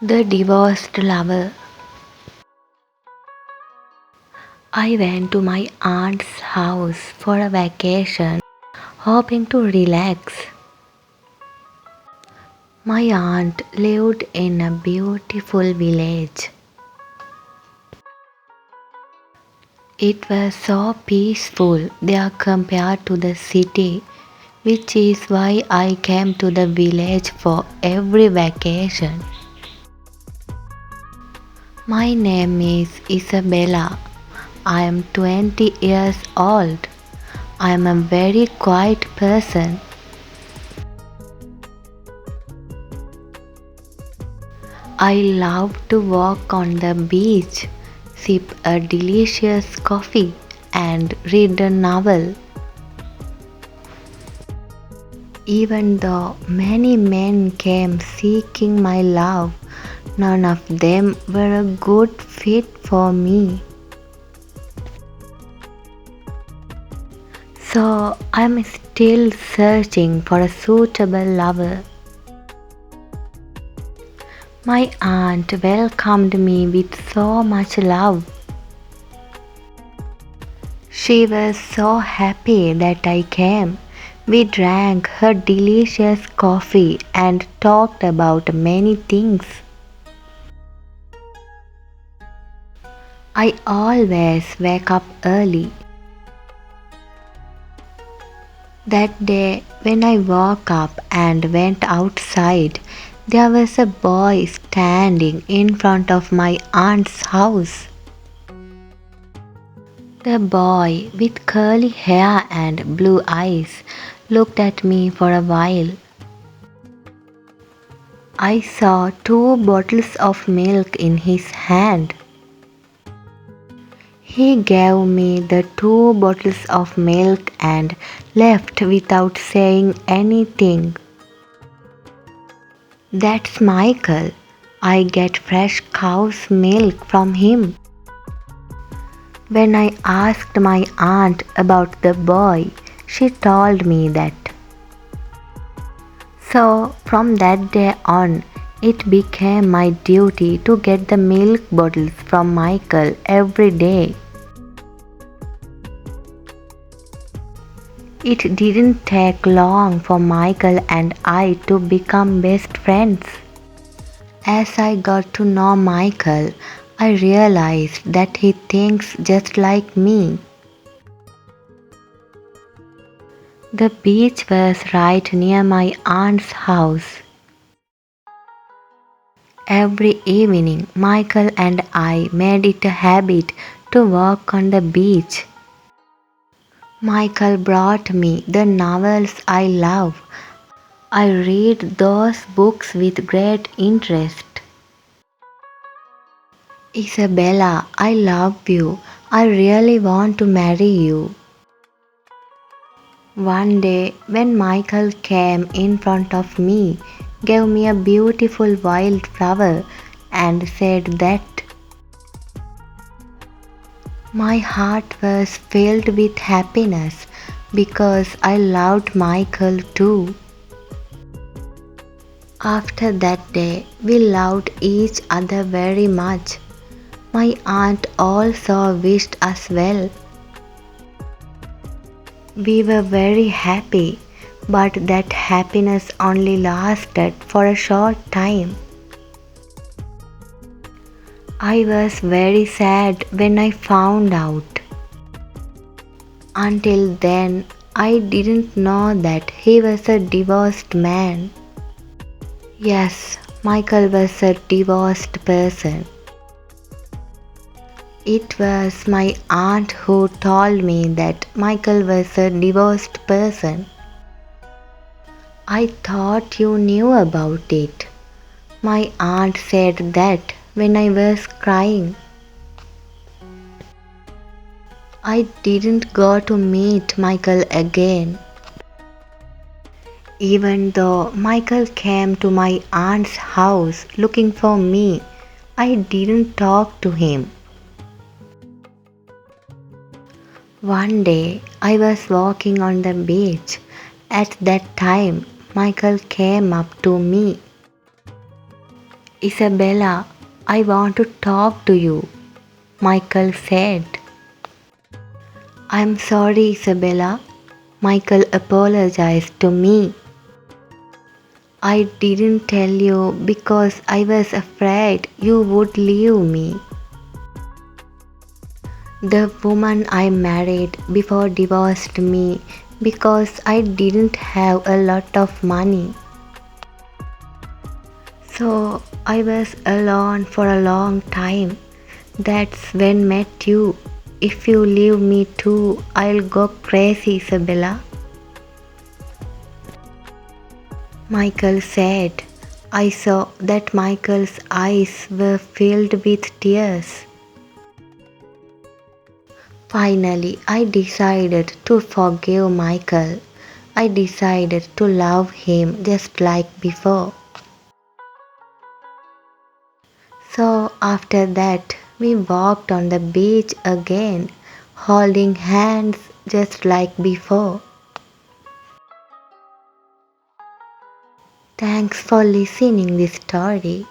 The divorced lover. I went to my aunt's house for a vacation, hoping to relax. My aunt lived in a beautiful village. It was so peaceful there compared to the city, which is why I came to the village for every vacation. My name is Isabella. I am 20 years old. I am a very quiet person. I love to walk on the beach, sip a delicious coffee, and read a novel. Even though many men came seeking my love, none of them were a good fit for me. So I'm still searching for a suitable lover. My aunt welcomed me with so much love. She was so happy that I came. We drank her delicious coffee and talked about many things. I always wake up early. That day, when I woke up and went outside, there was a boy standing in front of my aunt's house. The boy with curly hair and blue eyes looked at me for a while. I saw two bottles of milk in his hand. He gave me the two bottles of milk and left without saying anything. That's Michael. I get fresh cow's milk from him. When I asked my aunt about the boy, she told me that. So from that day on, it became my duty to get the milk bottles from Michael every day. It didn't take long for Michael and I to become best friends. As I got to know Michael, I realized that he thinks just like me. The beach was right near my aunt's house. Every evening, Michael and I made it a habit to walk on the beach. Michael brought me the novels I love. I read those books with great interest. Isabella, I love you. I really want to marry you. One day, when Michael came in front of me, gave me a beautiful wild flower, and said that my heart was filled with happiness because I loved Michael too. After that day, we loved each other very much. My aunt also wished us well. We were very happy, but that happiness only lasted for a short time. I was very sad when I found out. Until then, I didn't know that he was a divorced man. Yes, Michael was a divorced person. It was my aunt who told me that Michael was a divorced person. I thought you knew about it. My aunt said that when I was crying. I didn't go to meet Michael again. Even though Michael came to my aunt's house looking for me, I didn't talk to him. One day I was walking on the beach. At that time, Michael came up to me. Isabella, I want to talk to you, Michael said. I'm sorry, Isabella. Michael apologized to me. I didn't tell you because I was afraid you would leave me. The woman I married before divorced me because I didn't have a lot of money. So I was alone for a long time. That's when met you. If you leave me too, I'll go crazy, Isabella. Michael said. I saw that Michael's eyes were filled with tears. Finally, I decided to forgive Michael. I decided to love him just like before. So after that, we walked on the beach again, holding hands just like before. Thanks for listening this story.